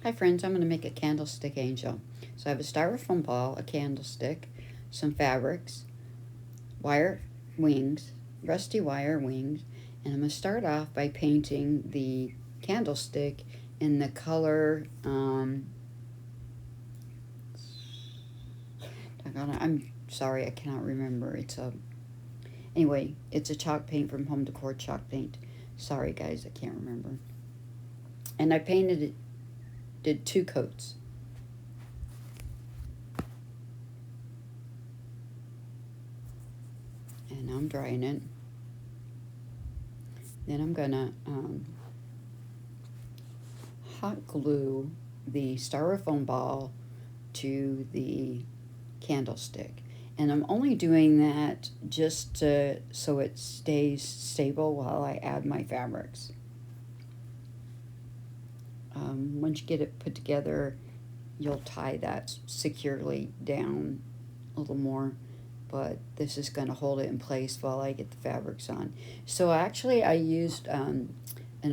Hi friends, I'm going to make a candlestick angel. So I have a styrofoam ball, a candlestick, some fabrics, wire wings, rusty wire wings, and I'm going to start off by painting the candlestick in the color, I'm sorry, I cannot remember. Anyway, it's a chalk paint from Home Decor chalk paint. Sorry guys, I can't remember. And I painted it, did 2 coats. And I'm drying it. Then I'm gonna hot glue the styrofoam ball to the candlestick. And I'm only doing that just so it stays stable while I add my fabrics. Once you get it put together, you'll tie that securely down a little more, but this is going to hold it in place while I get the fabrics on. So actually I used an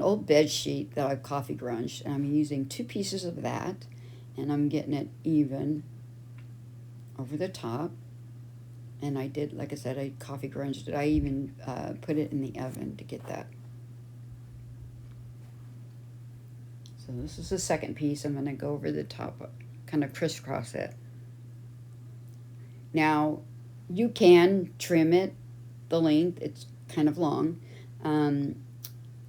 old bed sheet that I've coffee grunged, and I'm using 2 pieces of that, and I'm getting it even over the top. And I did, like I said, I coffee grunged it. I even put it in the oven to get that. So this is the second piece. I'm going to go over the top, kind of crisscross it. Now, you can trim it, the length, it's kind of long.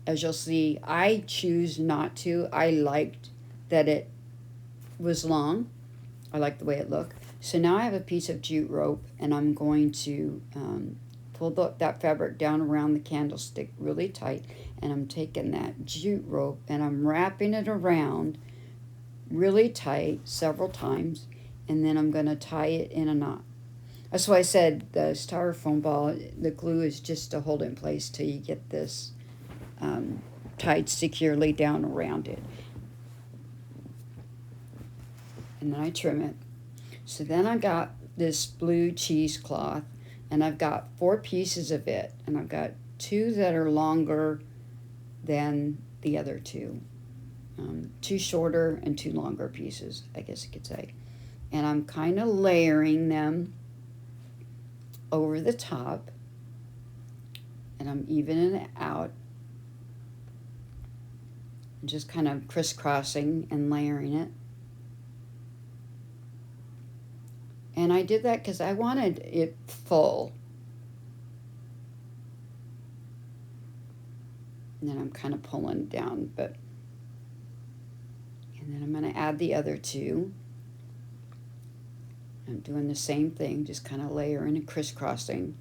As you'll see, I choose not to. I liked that it was long. I like the way it looked. So now I have a piece of jute rope, and I'm going to pull that fabric down around the candlestick really tight, and I'm taking that jute rope and I'm wrapping it around really tight several times, and then I'm going to tie it in a knot. That's why I said the styrofoam ball, the glue is just to hold it in place till you get this tied securely down around it. And then I trim it. So then I got this blue cheesecloth, and I've got 4 pieces of it, and I've got 2 that are longer than the other 2. 2 shorter and 2 longer pieces, I guess you could say. And I'm kind of layering them over the top, and I'm evening it out, just kind of crisscrossing and layering it. And I did that because I wanted it full. And then I'm kind of pulling down, and then I'm going to add the other 2. I'm doing the same thing, just kind of layering and crisscrossing.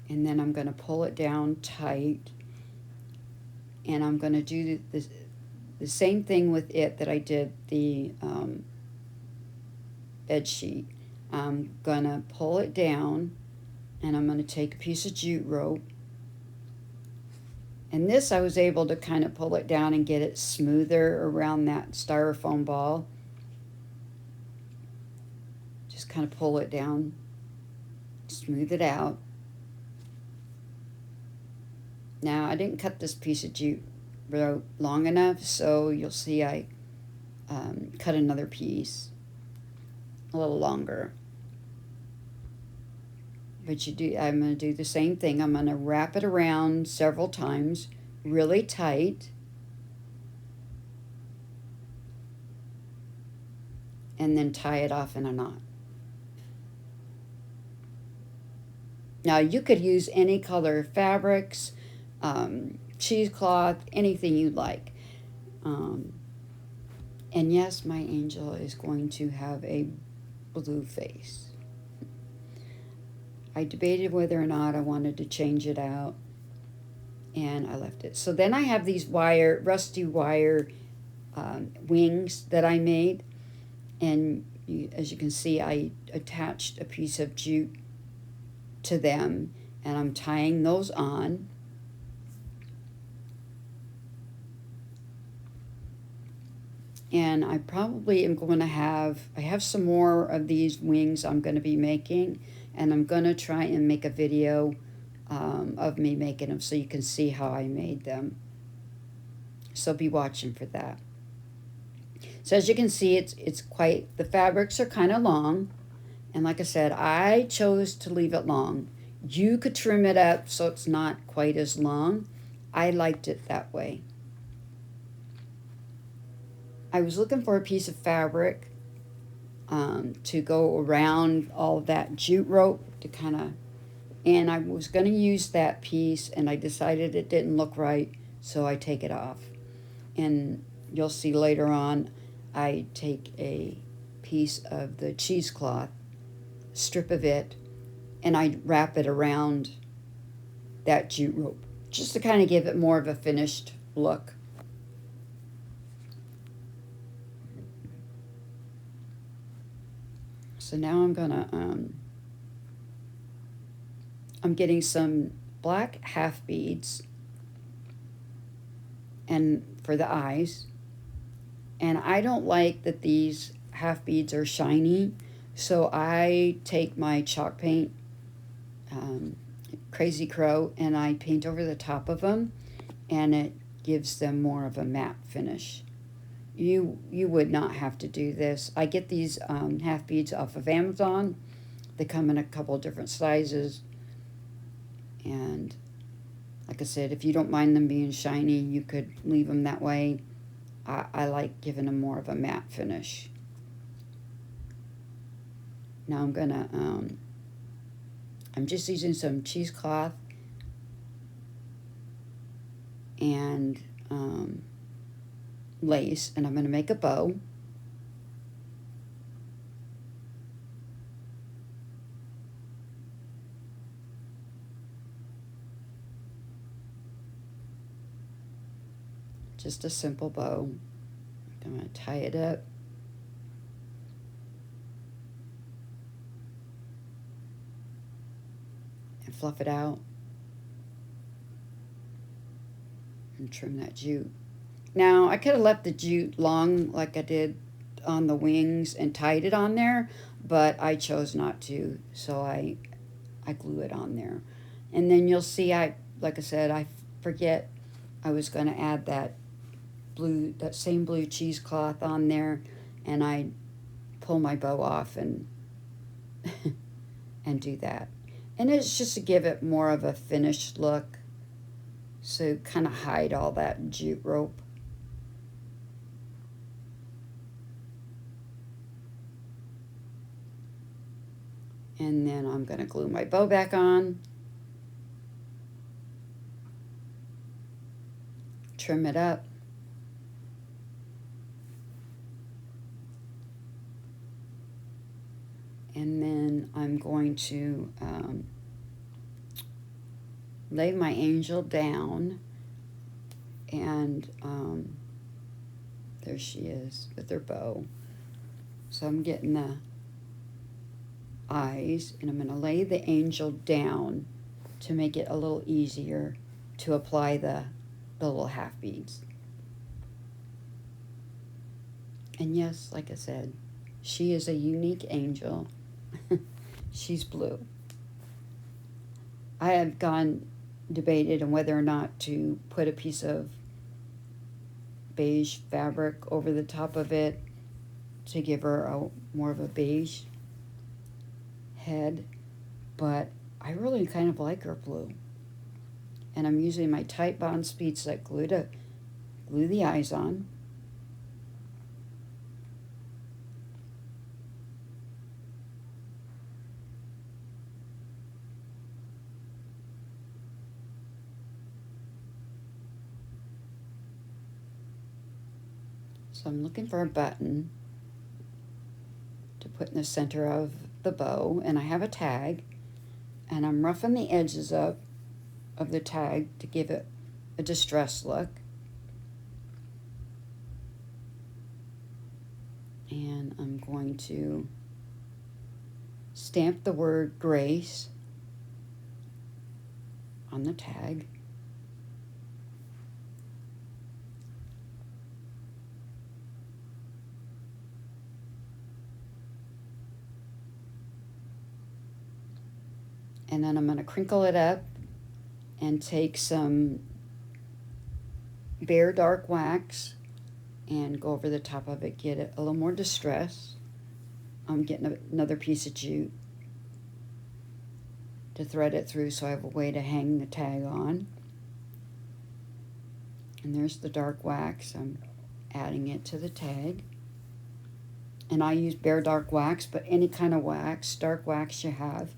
And then I'm going to pull it down tight, and I'm going to do the same thing with it that I did the bed sheet. I'm going to pull it down, and I'm going to take a piece of jute rope, and this I was able to kind of pull it down and get it smoother around that styrofoam ball. Just kind of pull it down, smooth it out. Now, I didn't cut this piece of jute rope long enough, so you'll see I cut another piece a little longer. But I'm going to do the same thing. I'm going to wrap it around several times, really tight. And then tie it off in a knot. Now, you could use any color fabrics, cheesecloth, anything you like. And yes, my angel is going to have a blue face. I debated whether or not I wanted to change it out, and I left it. So then I have these rusty wire wings that I made, and as you can see, I attached a piece of jute to them, and I'm tying those on. And I probably am going to I have some more of these wings I'm going to be making, and I'm going to try and make a video of me making them so you can see how I made them. So be watching for that. So as you can see, it's quite, the fabrics are kind of long, and like I said, I chose to leave it long. You could trim it up so it's not quite as long. I liked it that way. I was looking for a piece of fabric to go around all of that jute rope to kind of, and I was going to use that piece, and I decided it didn't look right, so I take it off. And you'll see later on, I take a piece of the cheesecloth, strip of it, and I wrap it around that jute rope, just to kind of give it more of a finished look. So now I'm getting some black half beads and for the eyes. And I don't like that these half beads are shiny, so I take my chalk paint, Crazy Crow, and I paint over the top of them, and it gives them more of a matte finish. You would not have to do this. I get these half beads off of Amazon. They come in a couple different sizes, and like I said, if you don't mind them being shiny, you could leave them that way. I like giving them more of a matte finish. Now I'm just using some cheesecloth and lace, and I'm going to make a bow. Just a simple bow. I'm going to tie it up. And fluff it out. And trim that jute. Now, I could have left the jute long like I did on the wings and tied it on there, but I chose not to, so I glue it on there. And then you'll see, like I said, I forget I was going to add that same blue cheesecloth on there, and I pull my bow off and and do that. And it's just to give it more of a finished look, so kind of hide all that jute rope. And then I'm going to glue my bow back on, trim it up, and then I'm going to lay my angel down, and there she is with her bow. So I'm getting the eyes, and I'm going to lay the angel down to make it a little easier to apply the little half beads. And yes, like I said, she is a unique angel. She's blue. I have debated on whether or not to put a piece of beige fabric over the top of it to give her more of a beige head, but I really kind of like her blue. And I'm using my tight bond speed set glue to glue the eyes on. So I'm looking for a button to put in the center of the bow, and I have a tag, and I'm roughing the edges up of the tag to give it a distressed look. And I'm going to stamp the word Grace on the tag. And then I'm going to crinkle it up and take some bare dark wax and go over the top of it, get it a little more distress. I'm getting another piece of jute to thread it through so I have a way to hang the tag on. And there's the dark wax. I'm adding it to the tag. And I use bare dark wax, but any kind of wax, dark wax you have,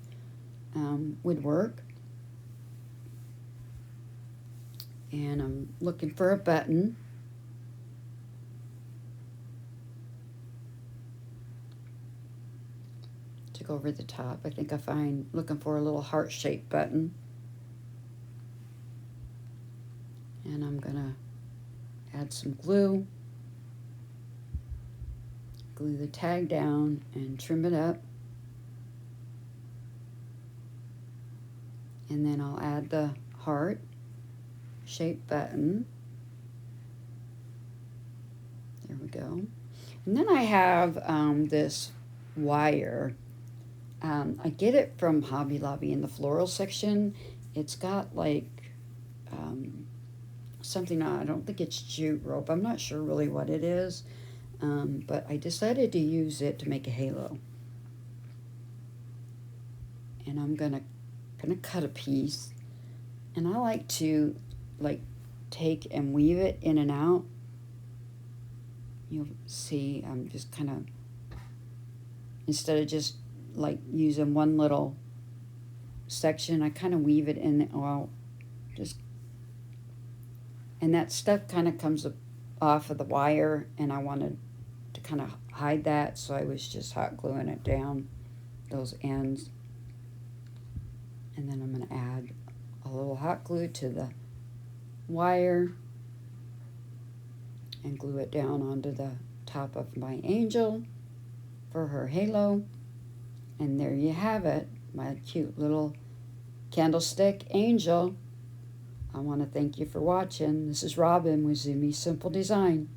would work. And I'm looking for a button. To go over the top. I think looking for a little heart-shaped button. And I'm gonna add some glue. Glue the tag down and trim it up. And then I'll add the heart-shaped button. There we go. And then I have this wire. I get it from Hobby Lobby in the floral section. It's got like something, I don't think it's jute rope. I'm not sure really what it is. But I decided to use it to make a halo. And I'm gonna cut a piece. And I like to take and weave it in and out. You'll see I'm just kind of, instead of just like using one little section, I kind of weave it in, and that stuff kind of comes off of the wire, and I wanted to kind of hide that, so I was just hot gluing it down, those ends. And then I'm going to add a little hot glue to the wire and glue it down onto the top of my angel for her halo. And there you have it, my cute little candlestick angel. I want to thank you for watching. This is Robin with Zimmies Simple Design.